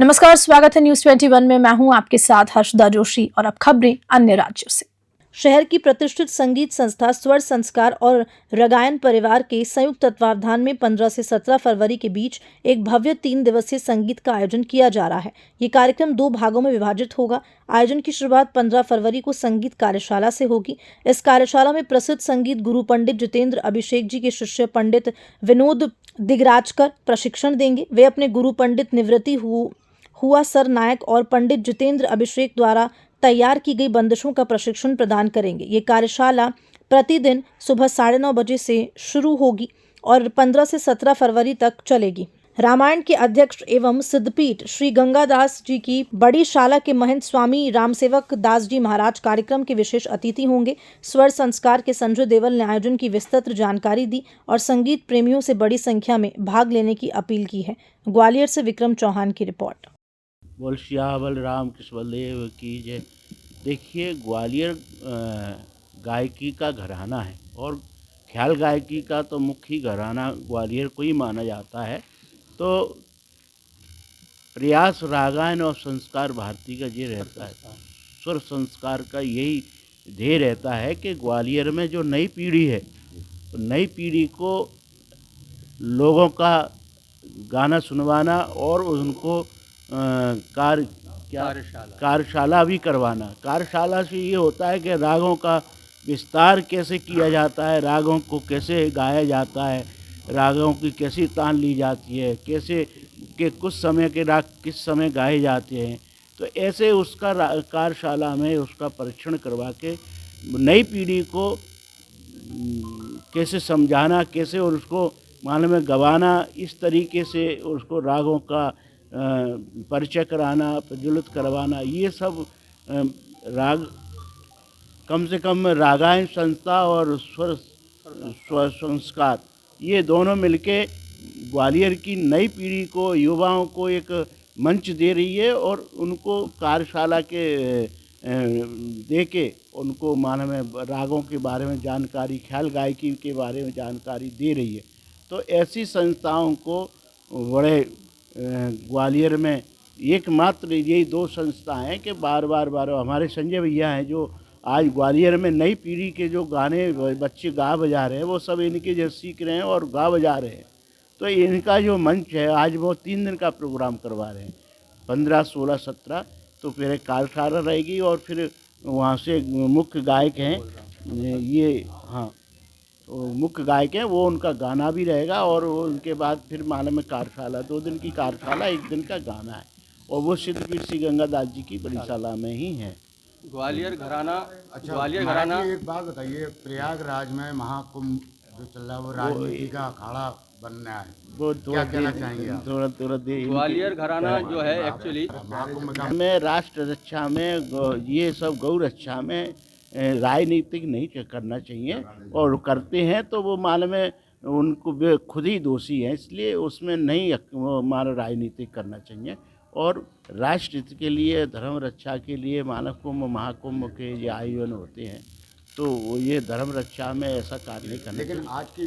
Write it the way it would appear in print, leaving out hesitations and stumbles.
नमस्कार, स्वागत है न्यूज 21 में। मैं हूं आपके साथ हर्षदा जोशी और अब खबरें अन्य राज्यों से। शहर की प्रतिष्ठित संगीत संस्था स्वर संस्कार और रगायन परिवार के संयुक्त तत्वावधान में 15 से 17 फरवरी के बीच एक भव्य 3 दिवसीय संगीत का आयोजन किया जा रहा है। ये कार्यक्रम 2 भागों में विभाजित होगा। आयोजन की शुरुआत 15 फरवरी को संगीत कार्यशाला से होगी। इस कार्यशाला में प्रसिद्ध संगीत गुरु पंडित जितेंद्र अभिषेक जी के शिष्य पंडित विनोद दिगराजकर प्रशिक्षण देंगे। वे अपने गुरु पंडित निवृत्ति हुआ सर नायक और पंडित जितेंद्र अभिषेक द्वारा तैयार की गई बंदिशों का प्रशिक्षण प्रदान करेंगे। ये कार्यशाला प्रतिदिन सुबह 9:30 बजे से शुरू होगी और 15 से 17 फरवरी तक चलेगी। रामायण के अध्यक्ष एवं सिद्धपीठ श्री गंगादास जी की बड़ी शाला के महंत स्वामी रामसेवक दास जी महाराज कार्यक्रम के विशेष अतिथि होंगे। स्वर संस्कार के संजय देवल ने आयोजन की विस्तृत जानकारी दी और संगीत प्रेमियों से बड़ी संख्या में भाग लेने की अपील की है। ग्वालियर से विक्रम चौहान की रिपोर्ट। बोल सियावर राम कृष्ण बलदेव की जय। देखिए, ग्वालियर गायकी का घराना है और ख्याल गायकी का तो मुख्य घराना ग्वालियर को ही माना जाता है। तो प्रयास रागायन और संस्कार भारती का ये रहता है, स्वर संस्कार का यही ध्येय रहता है कि ग्वालियर में जो नई पीढ़ी है, तो नई पीढ़ी को लोगों का गाना सुनवाना और उनको कार्यशाला भी करवाना। कार्यशाला से ये होता है कि रागों का विस्तार कैसे किया जाता है, रागों को कैसे गाया जाता है, रागों की कैसी तान ली जाती है, कैसे कि कुछ समय के राग किस समय गाए जाते हैं। तो ऐसे उसका कार्यशाला में उसका परीक्षण करवा के नई पीढ़ी को कैसे समझाना, कैसे और उसको मालूम में गवाना, इस तरीके से उसको रागों का परिचय कराना, प्रज्वलित करवाना। ये सब राग कम से कम रागायन संस्था और स्वर संस्कार ये दोनों मिलके ग्वालियर की नई पीढ़ी को, युवाओं को एक मंच दे रही है और उनको कार्यशाला के दे के उनको मालूम में रागों के बारे में जानकारी, ख्याल गायकी के बारे में जानकारी दे रही है। तो ऐसी संस्थाओं को बड़े ग्वालियर में एकमात्र यही 2 संस्थाएं हैं कि बार बार हमारे संजय भैया हैं जो आज ग्वालियर में नई पीढ़ी के जो गाने बच्चे गा बजा रहे हैं वो सब इनके जैसे सीख रहे हैं और गा बजा रहे हैं। तो इनका जो मंच है, आज वो 3 दिन का प्रोग्राम करवा रहे हैं, 15, 16, 17। तो फिर एक कार्यशाला रहेगी और फिर वहाँ से मुख्य गायक हैं ये, हाँ, तो मुख्य गायक हैं वो, उनका गाना भी रहेगा और उनके बाद फिर मालूम में कार्यशाला, 2 दिन की कार्यशाला, 1 दिन का गाना है और वो सिद्धपीठ श्री गंगादास जी की बड़ी शाला में ही है। ग्वालियर घराना। अच्छा, ग्वालियर घराना। एक बात बताइए, प्रयागराज में महाकुंभ जो चल रहा है वो राजनीति का अखाड़ा बनना है, वो क्या कहना चाहेंगे आप? थोड़ा ग्वालियर घराना जो है एक्चुअली महाकुंभ का में राष्ट्र रक्षा में, ये सब गौ रक्षा में राजनीतिक नहीं करना चाहिए और करते हैं तो वो मालूम में उनको खुद ही दोषी हैं, इसलिए उसमें नहीं मानो राजनीतिक करना चाहिए। और राष्ट्र हित के लिए, धर्म रक्षा के लिए मानव कुंभ, महाकुंभ के ये आयोजन होते हैं, तो ये धर्म रक्षा में ऐसा कार्य नहीं करना। लेकिन आज की